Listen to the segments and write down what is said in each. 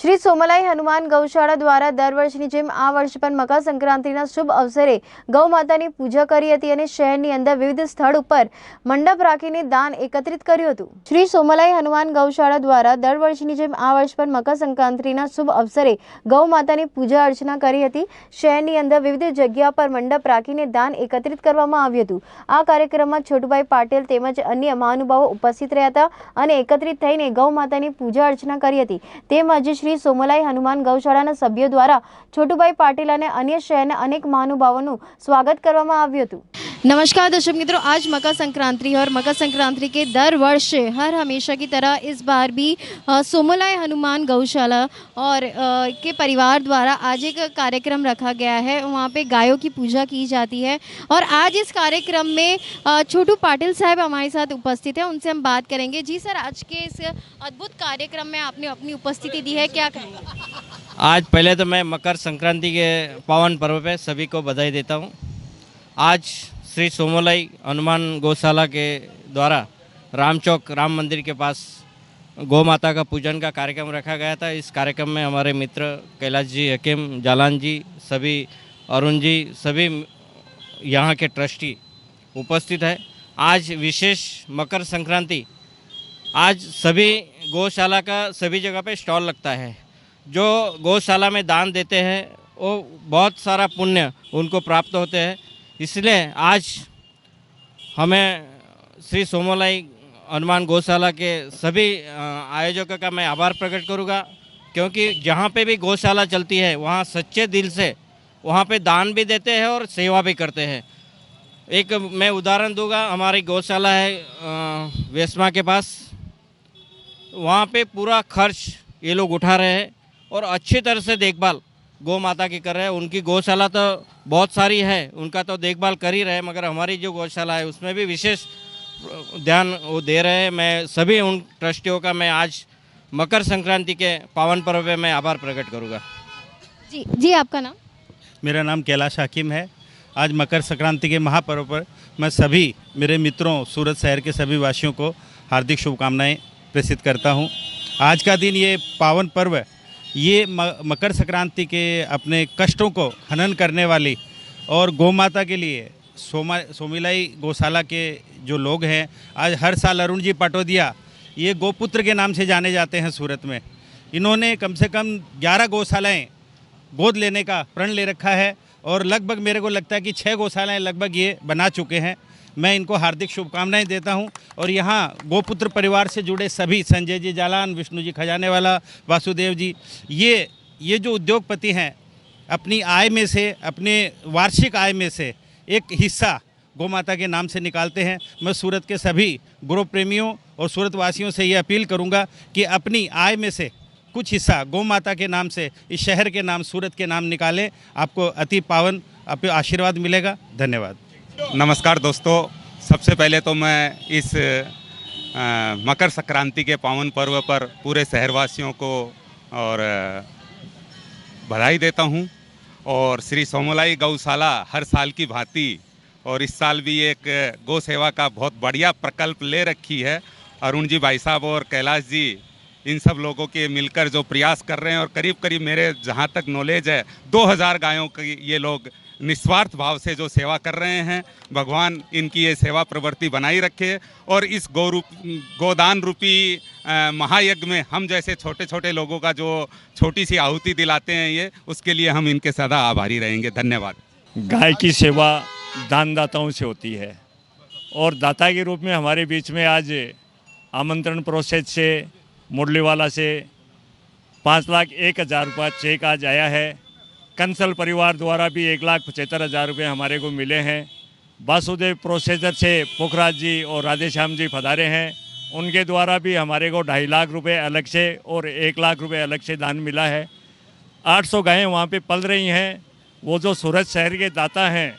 શ્રી સોમલાઈ હનુમાન ગૌશાળા દ્વારા દર વર્ષની જેમ આ વર્ષે પણ મકર સંક્રાંતિના શુભ અવસરે ગૌ માતાની પૂજા કરી હતી અને શહેરની અંદર વિવિધ સ્થળ ઉપર મંડપ રાખીને દાન એકત્રિત કર્યું હતું। શ્રી સોમલાઈ હનુમાન ગૌશાળા દ્વારા દર વર્ષની જેમ આ વર્ષે પણ મકર સંક્રાંતિના શુભ અવસરે ગૌ માતાની પૂજા અર્ચના કરી હતી। શહેરની અંદર વિવિધ જગ્યા પર મંડપ રાખીને દાન એકત્રિત કરવામાં આવ્યું હતું। આ કાર્યક્રમમાં છોટુભાઈ પાટીલ તેમજ અન્ય મહાનુભાવો ઉપસ્થિત રહ્યા હતા અને એકત્રિત થઈને ગૌ માતાની પૂજા અર્ચના કરી હતી। તેમજ श्री सोमलाई हनुमान गौशाळाના सभ्यों द्वारा छोटूभाई पाटिल અને अन्य शहरना अनेक महानुभावों स्वागत કરવામાં આવ્યું હતું। नमस्कार दर्शक मित्रों, आज मकर संक्रांति और मकर संक्रांति के दर वर्ष हर हमेशा की तरह इस बार भी सोमलाई हनुमान गौशाला और के परिवार द्वारा आज एक कार्यक्रम रखा गया है। वहाँ पे गायों की पूजा की जाती है और आज इस कार्यक्रम में छोटू पाटिल साहब हमारे साथ उपस्थित हैं। उनसे हम बात करेंगे। जी सर, आज के इस अद्भुत कार्यक्रम में आपने अपनी उपस्थिति दी है, क्या कहेंगे? आज पहले तो मैं मकर संक्रांति के पावन पर्व पे सभी को बधाई देता हूँ। आज श्री सोमलाई हनुमान गौशाला के द्वारा रामचौक राम मंदिर के पास गौ माता का पूजन का कार्यक्रम रखा गया था। इस कार्यक्रम में हमारे मित्र कैलाश जी, हकीम, जालान जी, सभी अरुण जी, सभी यहाँ के ट्रस्टी उपस्थित है। आज विशेष मकर संक्रांति, आज सभी गौशाला का सभी जगह पे स्टॉल लगता है। जो गौशाला में दान देते हैं वो बहुत सारा पुण्य उनको प्राप्त होते हैं। इसलिए आज हमें श्री सोमलाई हनुमान गौशाला के सभी आयोजकों का मैं आभार प्रकट करूँगा, क्योंकि जहाँ पे भी गौशाला चलती है वहाँ सच्चे दिल से वहाँ पे दान भी देते हैं और सेवा भी करते हैं। एक मैं उदाहरण दूंगा, हमारी गौशाला है वेस्मा के पास, वहाँ पे पूरा खर्च ये लोग उठा रहे हैं और अच्छी तरह से देखभाल गौ माता की कर रहे हैं। उनकी गौशाला तो बहुत सारी है, उनका तो देखभाल कर ही रहे हैं, मगर हमारी जो गौशाला है उसमें भी विशेष ध्यान वो दे रहे हैं। मैं सभी उन ट्रस्टियों का मैं आज मकर संक्रांति के पावन पर्व पे मैं आभार प्रकट करूँगा। जी जी, आपका नाम? मेरा नाम कैलाश हकीम है। आज मकर संक्रांति के महापर्व पर मैं सभी मेरे मित्रों, सूरत शहर के सभी वासियों को हार्दिक शुभकामनाएं प्रेषित करता हूं। आज का दिन, ये पावन पर्व, ये मकर संक्रांति के अपने कष्टों को हनन करने वाली और गौ माता के लिए सोमलाई गौशाला के जो लोग हैं, आज हर साल अरुण जी पटोदिया ये गोपुत्र के नाम से जाने जाते हैं सूरत में। इन्होंने कम से कम 11 गौशालाएँ गोद लेने का प्रण ले रखा है और लगभग मेरे को लगता है कि 6 गौशालाएँ लगभग ये बना चुके हैं। मैं इनको हार्दिक शुभकामनाएं देता हूं। और यहाँ गोपुत्र परिवार से जुड़े सभी, संजय जी जालान, विष्णु जी खजाने वाला, वासुदेव जी, ये जो उद्योगपति हैं, अपनी आय में से, अपने वार्षिक आय में से एक हिस्सा गौ माता के नाम से निकालते हैं। मैं सूरत के सभी गौ प्रेमियों और सूरत वासियों से ये अपील करूँगा कि अपनी आय में से कुछ हिस्सा गौ माता के नाम से, इस शहर के नाम, सूरत के नाम निकालें। आपको अति पावन आशीर्वाद मिलेगा। धन्यवाद। नमस्कार दोस्तों, सबसे पहले तो मैं इस मकर संक्रांति के पावन पर्व पर पूरे शहरवासियों को और बधाई देता हूं। और श्री सोमलाई गौशाला हर साल की भांति और इस साल भी एक गौ सेवा का बहुत बढ़िया प्रकल्प ले रखी है। अरुण जी भाई साहब और कैलाश जी, इन सब लोगों के मिलकर जो प्रयास कर रहे हैं, और करीब करीब मेरे जहाँ तक नॉलेज है 2000 गायों की ये लोग निस्वार्थ भाव से जो सेवा कर रहे हैं। भगवान इनकी ये सेवा प्रवृत्ति बनाई रखे और इस गोदान रूपी महायज्ञ में हम जैसे छोटे छोटे लोगों का जो छोटी सी आहुति दिलाते हैं, ये उसके लिए हम इनके सदा आभारी रहेंगे। धन्यवाद। गाय की सेवा दानदाताओं से होती है और दाता के रूप में हमारे बीच में आज आमंत्रण प्रोसेस से, मुरलीवाला से 5,01,000 रुपये चेक आज आया है। कंसल परिवार द्वारा भी 1,75,000 रुपये हमारे को मिले हैं। वासुदेव प्रोसेसर से पुखराज जी और राधेश्याम जी पधारे हैं, उनके द्वारा भी हमारे को 2.5 लाख रुपये अलग से और 1 लाख रुपये अलग से दान मिला है। 800 गायें वहाँ पे पल रही हैं। वो जो सूरत शहर के दाता हैं,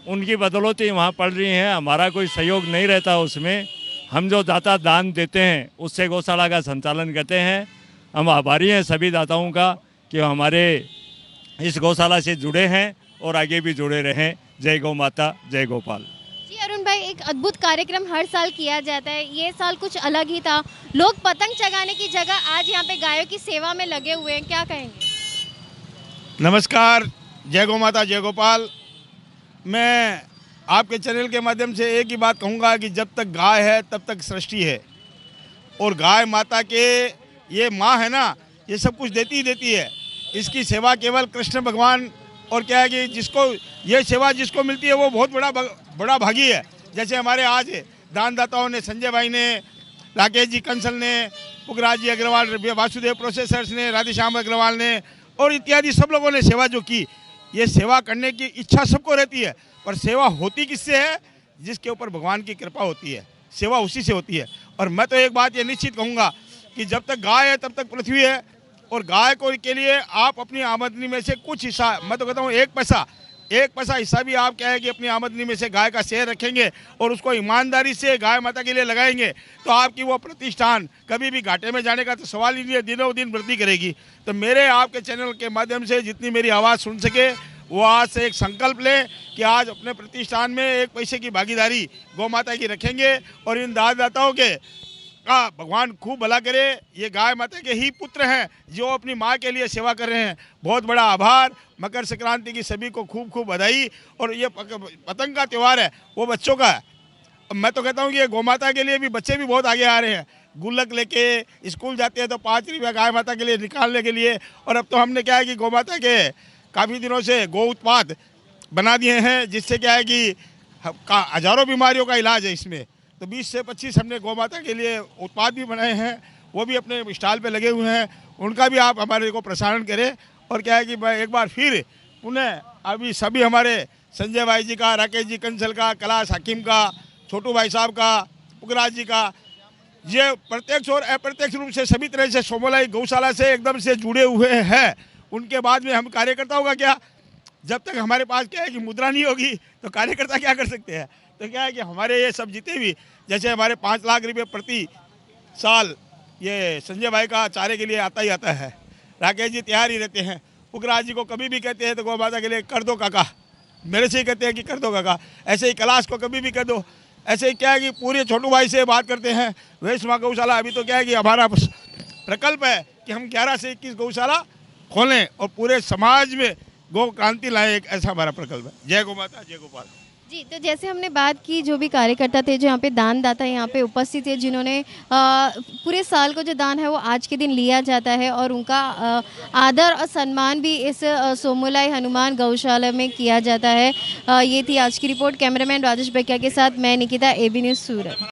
उनकी बदौलत ही वहाँ पल रही हैं। हमारा कोई सहयोग नहीं रहता उसमें। हम जो दाता दान देते हैं उससे गौशाला का संचालन करते हैं। हम आभारी हैं सभी दाताओं का कि हमारे इस गौशाला से जुड़े हैं और आगे भी जुड़े रहें। जय गौ माता, जय गोपाल। जी अरुण भाई, एक अद्भुत कार्यक्रम हर साल किया जाता है, ये साल कुछ अलग ही था। लोग पतंग चगाने की जगह आज यहाँ पे गायों की सेवा में लगे हुए हैं, क्या कहेंगे? नमस्कार, जय गौ माता जय गोपाल। मैं आपके चैनल के माध्यम से एक ही बात कहूँगा कि जब तक गाय है तब तक सृष्टि है, और गाय माता के ये माँ है ना, ये सब कुछ देती ही देती है। इसकी सेवा केवल कृष्ण भगवान, और क्या है कि जिसको ये सेवा जिसको मिलती है वो बहुत बड़ा भागी है। जैसे हमारे आज दानदाताओं ने, संजय भाई ने, राकेश जी कंसल ने, पुखराज जी अग्रवाल, वासुदेव प्रोसेसर्स ने, राधेश्याम अग्रवाल ने और इत्यादि सब लोगों ने सेवा जो की, ये सेवा करने की इच्छा सबको रहती है, पर सेवा होती किससे है? जिसके ऊपर भगवान की कृपा होती है, सेवा उसी से होती है। और मैं तो एक बात ये निश्चित कहूँगा कि जब तक गाय है तब तक पृथ्वी है, और गाय को के लिए आप अपनी आमदनी में से कुछ हिस्सा, मैं तो कहता हूँ एक पैसा हिस्सा भी आप क्या है कि अपनी आमदनी में से गाय का शेयर रखेंगे और उसको ईमानदारी से गाय माता के लिए लगाएंगे, तो आपकी वो प्रतिष्ठान कभी भी घाटे में जाने का तो सवाल ही नहीं है, दिनों दिन वृद्धि करेगी। तो मेरे आपके चैनल के माध्यम से जितनी मेरी आवाज़ सुन सके वो आज से एक संकल्प लें कि आज अपने प्रतिष्ठान में 1 पैसे की भागीदारी गौ माता की रखेंगे, और इन दानदाताओं के का भगवान खूब भला करे। ये गाय माता के ही पुत्र हैं जो अपनी माँ के लिए सेवा कर रहे हैं। बहुत बड़ा आभार। मकर संक्रांति की सभी को खूब खूब बधाई। और ये पतंग का त्यौहार है वो बच्चों का है। मैं तो कहता हूँ कि ये गौ माता के लिए भी बच्चे भी बहुत आगे आ रहे हैं। गुल्लक लेके स्कूल जाते हैं तो 5 रुपया गाय माता के लिए निकालने के लिए। और अब तो हमने क्या है कि गौ माता के काफ़ी दिनों से गौ उत्पाद बना दिए हैं, जिससे क्या है कि हज़ारों बीमारियों का इलाज है इसमें। तो 20 से 25 हमने गौ माता के लिए उत्पाद भी बनाए हैं, वो भी अपने स्टॉल पे लगे हुए हैं। उनका भी आप हमारे को प्रसारण करें। और क्या है कि मैं एक बार फिर पुनः अभी सभी हमारे संजय भाई जी का, राकेश जी कंसल का, कैलाश हाकिम का, छोटू भाई साहब का, पुखराज जी का, ये प्रत्यक्ष और अप्रत्यक्ष रूप से सभी तरह से सोमोलाई गौशाला से एकदम से जुड़े हुए हैं। उनके बाद में हम कार्यकर्ता होगा क्या? जब तक हमारे पास क्या है कि मुद्रा नहीं होगी तो कार्यकर्ता क्या कर सकते हैं? तो क्या है कि हमारे ये सब जितने भी, जैसे हमारे 5 लाख रुपये प्रति साल ये संजय भाई का चारे के लिए आता ही आता है। राकेश जी तैयार ही रहते हैं। पुखराज जी को कभी भी कहते हैं तो गौ माता के लिए कर दो काका, मेरे से ही कहते हैं कि कर दो काका। ऐसे ही कैलाश को कभी भी कर दो। ऐसे ही क्या है कि पूरे छोटू भाई से बात करते हैं। वैष्णव गौशाला अभी तो क्या है कि हमारा प्रकल्प है कि हम 11 से 21 गौशाला खोलें और पूरे समाज में गौ क्रांति लाएं, एक ऐसा हमारा प्रकल्प है। जय गौ माता जय गोपाल जी। तो जैसे हमने बात की, जो भी कार्यकर्ता थे, जो यहाँ पे दानदाता यहाँ पे उपस्थित थे, जिन्होंने पूरे साल को जो दान है वो आज के दिन लिया जाता है, और उनका आदर और सम्मान भी इस सोमोलाई हनुमान गौशाला में किया जाता है। ये थी आज की रिपोर्ट। कैमरामैन राजेश बकिया के साथ मैं निकिता, AB न्यूज़ सूरत।